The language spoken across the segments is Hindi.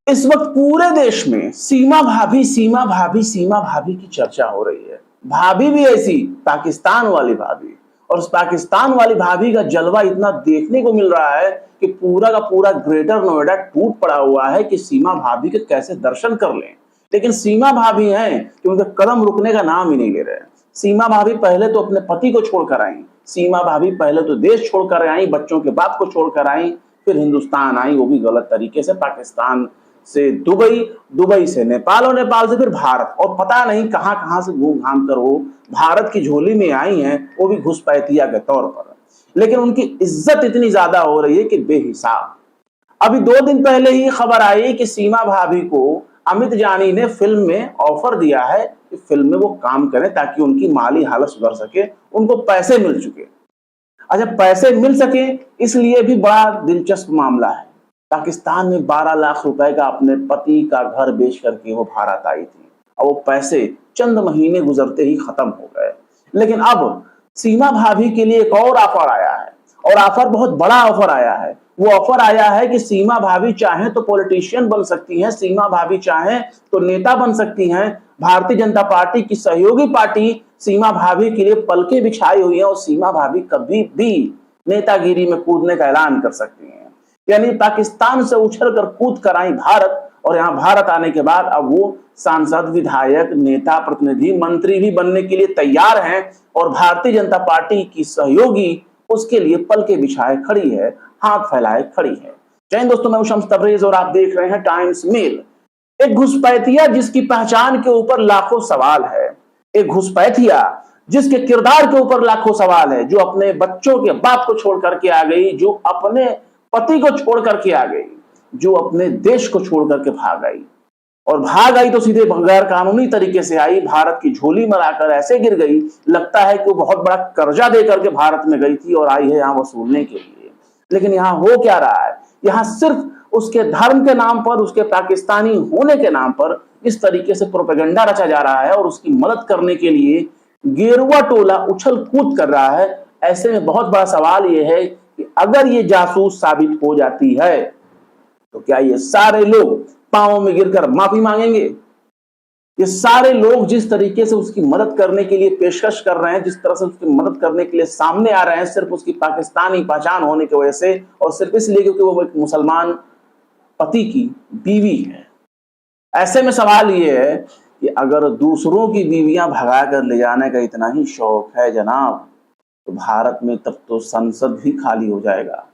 इस वक्त पूरे देश में सीमा भाभी, सीमा भाभी, सीमा भाभी की चर्चा हो रही है। भाभी भी ऐसी पाकिस्तान वाली भाभी, और उस पाकिस्तान वाली भाभी का जलवा इतना देखने को मिल रहा है कि पूरा का पूरा ग्रेटर नोएडा टूट पड़ा हुआ है कि सीमा भाभी के कैसे दर्शन कर लें। लेकिन सीमा भाभी हैं कि उनके कदम रुकने का नाम ही नहीं ले रहे। सीमा भाभी पहले तो अपने पति को छोड़कर आई, सीमा भाभी पहले तो देश छोड़कर आई, बच्चों के बाप को छोड़कर आई, फिर हिंदुस्तान आई, वो भी गलत तरीके से, पाकिस्तान से दुबई, दुबई से नेपाल और नेपाल से फिर भारत, और पता नहीं कहां कहां से घूम घाम कर वो भारत की झोली में आई हैं, वो भी घुसपैठिया के तौर पर। लेकिन उनकी इज्जत इतनी ज्यादा हो रही है कि बेहिसाब। अभी 2 दिन पहले ही खबर आई कि सीमा भाभी को अमित जानी ने फिल्म में ऑफर दिया है कि फिल्म में वो काम करें ताकि उनकी माली हालत सुधर सके, उनको पैसे मिल चुके। अच्छा, पैसे मिल सके इसलिए भी बड़ा दिलचस्प मामला है। पाकिस्तान में 12 लाख रुपए का अपने पति का घर बेच करके वो भारत आई थी, और वो पैसे चंद महीने गुजरते ही खत्म हो गए। लेकिन अब सीमा भाभी के लिए एक और ऑफर आया है, और ऑफर बहुत बड़ा ऑफर आया है। वो ऑफर आया है कि सीमा भाभी चाहें तो पॉलिटिशियन बन सकती हैं, सीमा भाभी चाहें तो नेता बन सकती हैं। भारतीय जनता पार्टी की सहयोगी पार्टी सीमा भाभी के लिए पलके बिछाई हुई है, और सीमा भाभी कभी भी नेतागिरी में कूदने का ऐलान कर सकती हैं। यानी पाकिस्तान से उछल कर कूद कर आई भारत, और यहाँ भारत आने के बाद अब वो सांसद, विधायक, नेता, प्रतिनिधि, मंत्री भी बनने के लिए तैयार हैं, और भारतीय जनता पार्टी की सहयोगी उसके लिए पलके बिछाए खड़ी है, हाथ फैलाए खड़ी है। जय हिंद दोस्तों, मैं शम्स तबरेज और आप देख रहे हैं टाइम्स मेल। एक घुसपैठिया जिसकी पहचान के ऊपर लाखों सवाल है, एक घुसपैठिया जिसके किरदार के ऊपर लाखों सवाल है, जो अपने बच्चों के बाप को छोड़ करके आ गई, जो अपने पति को छोड़ करके आ गई, जो अपने देश को छोड़ करके भाग आई, और भाग आई तो सीधे गैर कानूनी तरीके से आई, भारत की झोली में आकर ऐसे गिर गई, लगता है कि वो बहुत बड़ा कर्जा दे करके भारत में गई थी और आई है यहाँ वसूलने के लिए। लेकिन यहाँ हो क्या रहा है, यहाँ सिर्फ उसके धर्म के नाम पर, उसके पाकिस्तानी होने के नाम पर इस तरीके से प्रोपेगेंडा रचा जा रहा है, और उसकी मदद करने के लिए गेरुआ टोला उछल कूद कर रहा है। ऐसे में बहुत बड़ा सवाल यह है कि अगर ये जासूस साबित हो जाती है तो क्या ये सारे लोग पांव में गिरकर माफी मांगेंगे? ये सारे लोग जिस तरीके से उसकी मदद करने के लिए पेशकश कर रहे हैं, जिस तरह से उसकी मदद करने के लिए सामने आ रहे हैं, सिर्फ उसकी पाकिस्तानी पहचान होने की वजह से, और सिर्फ इसलिए क्योंकि वो एक मुसलमान पति की बीवी है। ऐसे में सवाल ये है कि अगर दूसरों की बीवियां भगा कर ले जाने का इतना ही शौक है जनाब, तो भारत में तब तो संसद भी खाली हो जाएगा।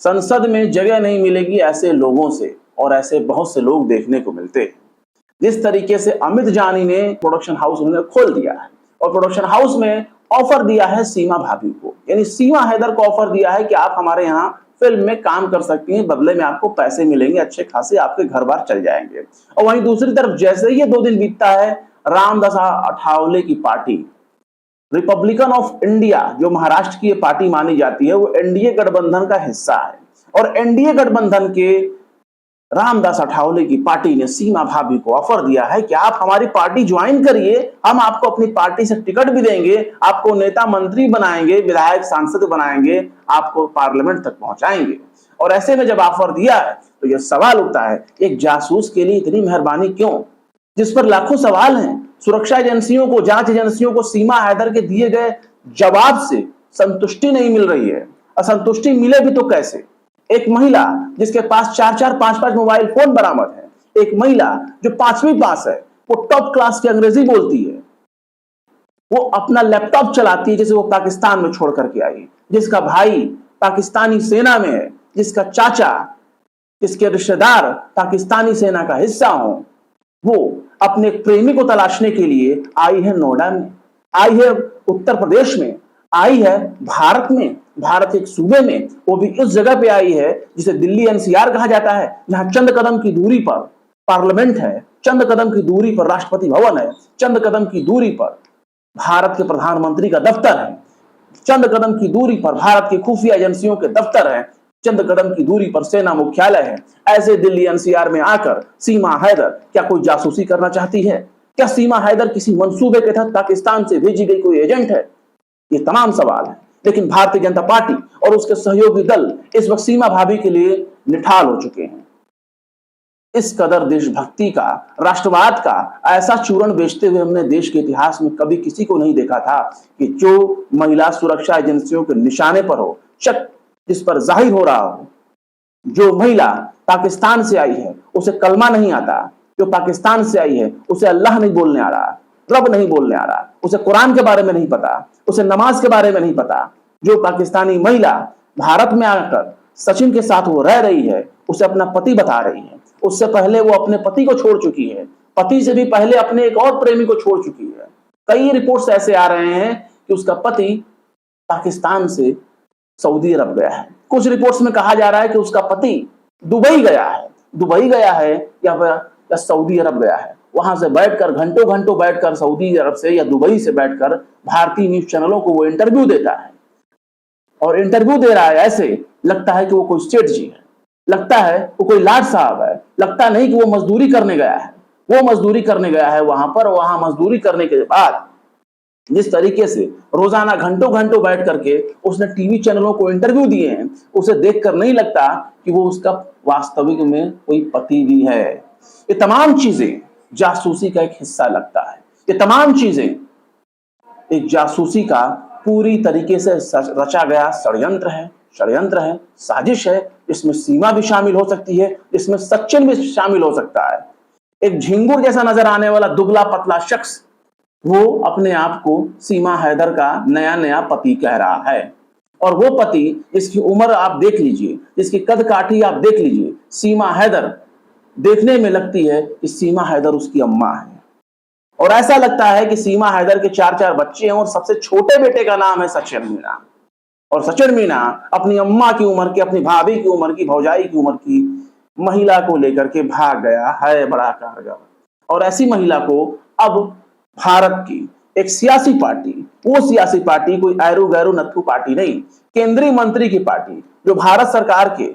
संसद में जगह नहीं मिलेगी ऐसे लोगों से, और ऐसे बहुत से लोग देखने को मिलते हैं। जिस तरीके से अमित जानी ने प्रोडक्शन हाउस उन्होंने खोल दिया है, और प्रोडक्शन हाउस में ऑफर दिया है सीमा भाभी को, यानी सीमा हैदर को ऑफर दिया है कि आप हमारे यहाँ फिल्म में काम कर सकती हैं, बदले में आपको पैसे मिलेंगे अच्छे खासे, आपके घर बार चल जाएंगे। और वहीं दूसरी तरफ जैसे ही ये 2 दिन बीतता है, रामदास अठावले की पार्टी रिपब्लिकन ऑफ इंडिया, जो महाराष्ट्र की ये पार्टी मानी जाती है, वो एनडीए गठबंधन का हिस्सा है, और एनडीए गठबंधन के रामदास अठावले की पार्टी ने सीमा भाभी को ऑफर दिया है कि आप हमारी पार्टी ज्वाइन करिए, हम आपको अपनी पार्टी से टिकट भी देंगे, आपको नेता मंत्री बनाएंगे, विधायक सांसद बनाएंगे, आपको पार्लियामेंट तक पहुंचाएंगे। और ऐसे में जब ऑफर दिया है तो यह सवाल उठता है, एक जासूस के लिए इतनी मेहरबानी क्यों, जिस पर लाखों सवाल हैं। सुरक्षा एजेंसियों को, जांच एजेंसियों को सीमा हैदर के दिए गए जवाब से संतुष्टि नहीं मिल रही है। असंतुष्टि मिले भी तो कैसे? एक महिला जिसके पास 4-4, 5-5 मोबाइल फोन बरामद है, एक महिला जो 5वीं पास है, वो टॉप क्लास की अंग्रेजी बोलती है, वो अपना लैपटॉप चलाती है जैसे वो पाकिस्तान में छोड़ करके आई, जिसका भाई पाकिस्तानी सेना में है, जिसका चाचा, जिसके रिश्तेदार पाकिस्तानी सेना का हिस्सा हो, वो अपने प्रेमी को तलाशने के लिए आई है नोएडा में, आई है उत्तर प्रदेश में, आई है भारत में, भारत के एक सूबे में, वो भी उस जगह पे आई है जिसे दिल्ली एनसीआर कहा जाता है, जहां चंद कदम की दूरी पर पार्लियामेंट है, चंद कदम की दूरी पर राष्ट्रपति भवन है, चंद कदम की दूरी पर भारत के प्रधानमंत्री का दफ्तर है, चंद कदम की दूरी पर भारत की खुफिया एजेंसियों के दफ्तर है, चंद कदम की दूरी पर सेना मुख्यालय है। ऐसे दिल्ली एनसीआर में आकर सीमा हैदर क्या कोई जासूसी करना चाहती है? क्या सीमा हैदर किसी मंसूबे के तहत पाकिस्तान से भेजी गई कोई एजेंट है? ये तमाम सवाल है। लेकिन भारतीय जनता पार्टी और उसके सहयोगी दल इस वक्त सीमा भाभी के लिए निठाल हो चुके हैं। इस कदर देशभक्ति का, राष्ट्रवाद का ऐसा चूर्ण बेचते हुए हमने देश के इतिहास में कभी किसी को नहीं देखा था कि जो महिला सुरक्षा एजेंसियों के निशाने पर हो, शक जिस पर जाहिर हो रहा हो, जो महिला पाकिस्तान से आई है उसे कलमा नहीं आता, जो पाकिस्तान से आई है उसे अल्लाह नहीं बोलने आ रहा, रब नहीं बोलने आ रहा, उसे कुरान के बारे में नहीं पता, उसे नमाज के बारे में नहीं पता, जो पाकिस्तानी महिला भारत में आकर सचिन के साथ वो रह रही है, उसे अपना पति बता रही है, उससे पहले वो अपने पति को छोड़ चुकी है, पति से भी पहले अपने एक और प्रेमी को छोड़ चुकी है। कई रिपोर्ट्स ऐसे आ रहे हैं कि उसका पति पाकिस्तान से सऊदी अरब गया है। कुछ रिपोर्ट्स में कहा जा रहा है कि उसका पति दुबई गया है या सऊदी अरब गया है। वहां से बैठकर घंटों घंटों बैठकर सऊदी अरब से या दुबई से बैठकर भारतीय न्यूज चैनलों को वो इंटरव्यू देता है, और इंटरव्यू दे रहा है ऐसे लगता है कि वो कोई सेठ जी है, लगता है वो कोई लाट साहब है, लगता नहीं कि वो मजदूरी करने गया है। वो मजदूरी करने गया है वहां पर, वहां मजदूरी करने के बाद जिस तरीके से रोजाना घंटों घंटों बैठ करके उसने टीवी चैनलों को इंटरव्यू दिए हैं, उसे देखकर नहीं लगता कि वो उसका वास्तविक में कोई पति भी है। ये तमाम चीजें जासूसी का एक हिस्सा लगता है। ये तमाम चीजें एक जासूसी का पूरी तरीके से रचा गया षड्यंत्र है, साजिश है। इसमें सीमा भी शामिल हो सकती है, इसमें सचिन भी शामिल हो सकता है। एक झिंगुर जैसा नजर आने वाला दुबला पतला शख्स वो अपने आप को सीमा हैदर का नया नया पति कह रहा है, और वो पति जिसकी उम्र आप देख लीजिए, जिसकी कद काठी आप देख लीजिए, सीमा हैदर देखने में लगती है कि सीमा हैदर उसकी अम्मा है, और ऐसा लगता है कि सीमा हैदर के 4 बच्चे हैं और सबसे छोटे बेटे का नाम है सचिन मीना, और सचिन मीना अपनी अम्मा की उम्र की, अपनी भाभी की उम्र की, भौजाई की उम्र की महिला को लेकर के भाग गया है बड़ा कारगर। और ऐसी महिला को अब भारत की एक सियासी पार्टी, वो सियासी पार्टी कोई ऐरू गैरू नत्थु पार्टी नहीं, केंद्रीय मंत्री की पार्टी, जो भारत सरकार के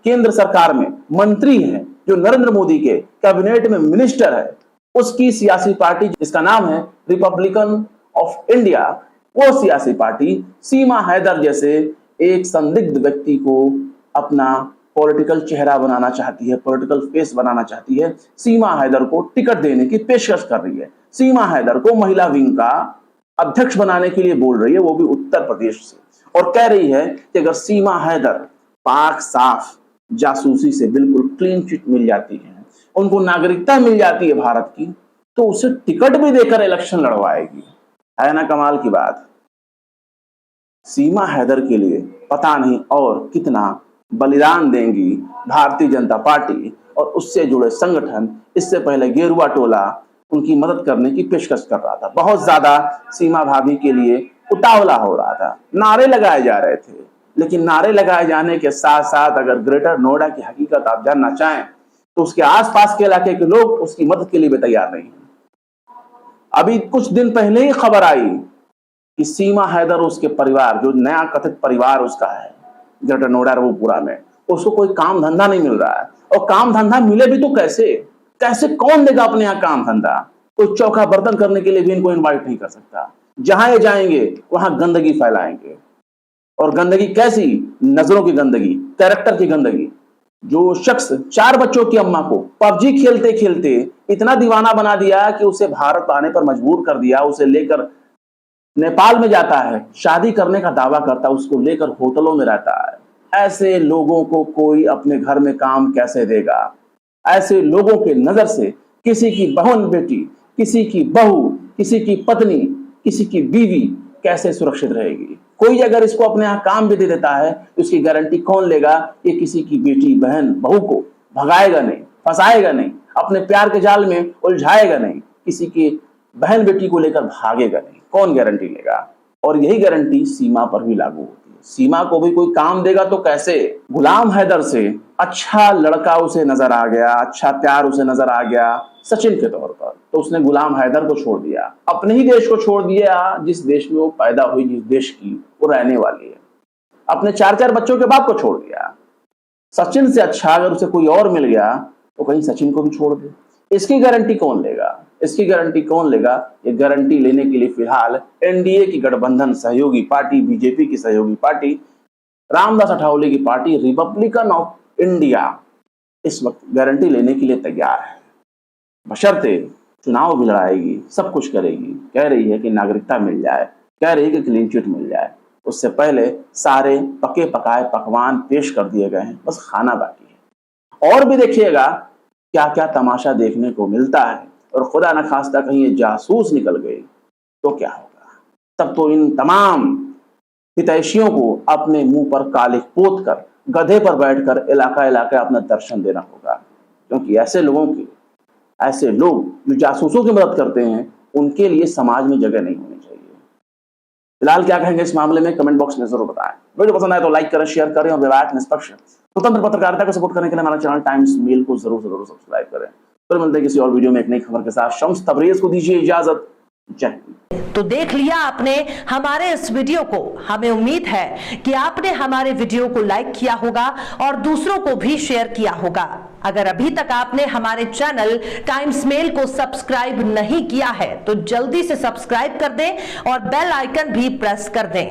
केंद्र सरकार में मंत्री है, जो नरेंद्र मोदी के कैबिनेट में मिनिस्टर है, उसकी सियासी पार्टी जिसका नाम है रिपब्लिकन ऑफ इंडिया, वो सियासी पार्टी सीमा हैदर जैसे एक संदिग्ध व्यक्ति को अपना पॉलिटिकल चेहरा बनाना चाहती है, पॉलिटिकल फेस बनाना चाहती है। सीमा हैदर को टिकट देने की पेशकश कर रही है, सीमा हैदर को महिला विंग का अध्यक्ष बनाने के लिए बोल रही है, वो भी उत्तर प्रदेश से, और कह रही है कि अगर सीमा हैदर पाक साफ जासूसी से बिल्कुल क्लीन चिट मिल जाती है, उनको नागरिकता मिल जाती है भारत की, तो उसे टिकट भी देकर इलेक्शन लड़वाएगी। है ना कमाल की बात। सीमा हैदर के लिए पता नहीं और कितना बलिदान देंगी भारतीय जनता पार्टी और उससे जुड़े संगठन। इससे पहले गेरुआ टोला उनकी मदद करने की पेशकश कर रहा था, बहुत ज्यादा सीमा भाभी के लिए उतावला हो रहा था, नारे लगाए जा रहे थे। लेकिन नारे लगाए जाने के साथ साथ अगर ग्रेटर नोएडा की हकीकत आप जानना चाहें तो उसके आसपास के इलाके के लोग उसकी मदद के लिए भी तैयार नहीं है। अभी कुछ दिन पहले ही खबर आई कि सीमा हैदर उसके परिवार, जो नया कथित परिवार उसका है ग्रेटर नोएडा रवपुरा में, उसको कोई काम धंधा नहीं मिल रहा है। और काम धंधा मिले भी तो कैसे, कौन देगा अपने यहाँ काम धंधा? कोई चौका बर्तन करने के लिए भी इनको इनवाइट नहीं कर सकता। जहां ये जाएंगे वहां गंदगी फैलाएंगे, और गंदगी कैसी? नजरों की गंदगी, कैरेक्टर की गंदगी। जो शख्स 4 बच्चों की अम्मा को पबजी खेलते खेलते इतना दीवाना बना दिया कि उसे भारत आने पर मजबूर कर दिया, उसे लेकर नेपाल में जाता है, शादी करने का दावा करता है, उसको लेकर होटलों में रहता है, ऐसे लोगों को कोई अपने घर में काम कैसे देगा? ऐसे लोगों के नजर से किसी की बहन बेटी, किसी की बहू, किसी की पत्नी, किसी की बीवी कैसे सुरक्षित रहेगी? कोई अगर इसको अपने यहाँ काम भी दे देता है तो इसकी गारंटी कौन लेगा? ये किसी की बेटी, बहन, बहू को भगाएगा नहीं, फंसाएगा नहीं, अपने प्यार के जाल में उलझाएगा नहीं, किसी की बहन बेटी को लेकर भागेगा नहीं, कौन गारंटी लेगा? और यही गारंटी सीमा पर भी लागू होती है। सीमा को भी कोई काम देगा तो कैसे? गुलाम हैदर से अच्छा लड़का उसे नजर आ गया, अच्छा प्यार उसे नजर आ गया सचिन के तौर पर, तो उसने गुलाम हैदर को छोड़ दिया, अपने ही देश को छोड़ दिया जिस देश में वो पैदा हुई, जिस देश की वो रहने वाली है। अपने 4 बच्चों के बाप को छोड़ दिया। सचिन से अच्छा अगर उसे कोई और मिल गया तो कहीं सचिन को भी छोड़ दे। इसकी गारंटी कौन लेगा? इसकी गारंटी कौन लेगा? ये गारंटी लेने के लिए फिलहाल एनडीए की गठबंधन सहयोगी पार्टी, बीजेपी की सहयोगी पार्टी, रामदास अठावले की पार्टी रिपब्लिकन ऑफ इंडिया इस वक्त गारंटी लेने के लिए तैयार है, बशर्ते चुनाव भी लड़ाएगी, सब कुछ करेगी। कह रही है कि नागरिकता मिल जाए, कह रही है कि क्लीन चिट मिल जाए। उससे पहले सारे पके पकाए पकवान पेश कर दिए गए हैं, बस खाना बाकी है। और भी देखिएगा क्या क्या तमाशा देखने को मिलता है। और खुदा न खास्ता कहीं ये जासूस निकल गई तो क्या होगा? तब तो इन तमाम हितैषियों को अपने मुंह पर कालिख पोत कर गधे पर बैठकर इलाका इलाका अपना दर्शन देना होगा, क्योंकि ऐसे लोग जो जासूसों की मदद करते हैं, उनके लिए समाज में जगह नहीं होनी चाहिए। फिलहाल क्या कहेंगे इस मामले में कमेंट बॉक्स में जरूर बताएं। वीडियो पसंद आए तो लाइक करें, शेयर करें और विवाद निष्पक्ष स्वतंत्र पत्रकारिता को सपोर्ट करने के लिए हमारा चैनल टाइम्स मेल को जरूर सब्सक्राइब करें। फिर मिलते हैं किसी और वीडियो में एक नई खबर के साथ। शम्स तबरेज को दीजिए इजाजत। जय हिंद। तो देख लिया आपने हमारे इस वीडियो को। हमें उम्मीद है कि आपने हमारे वीडियो को लाइक किया होगा और दूसरों को भी शेयर किया होगा। अगर अभी तक आपने हमारे चैनल टाइम्स मेल को सब्सक्राइब नहीं किया है तो जल्दी से सब्सक्राइब कर दें और बेल आइकन भी प्रेस कर दें।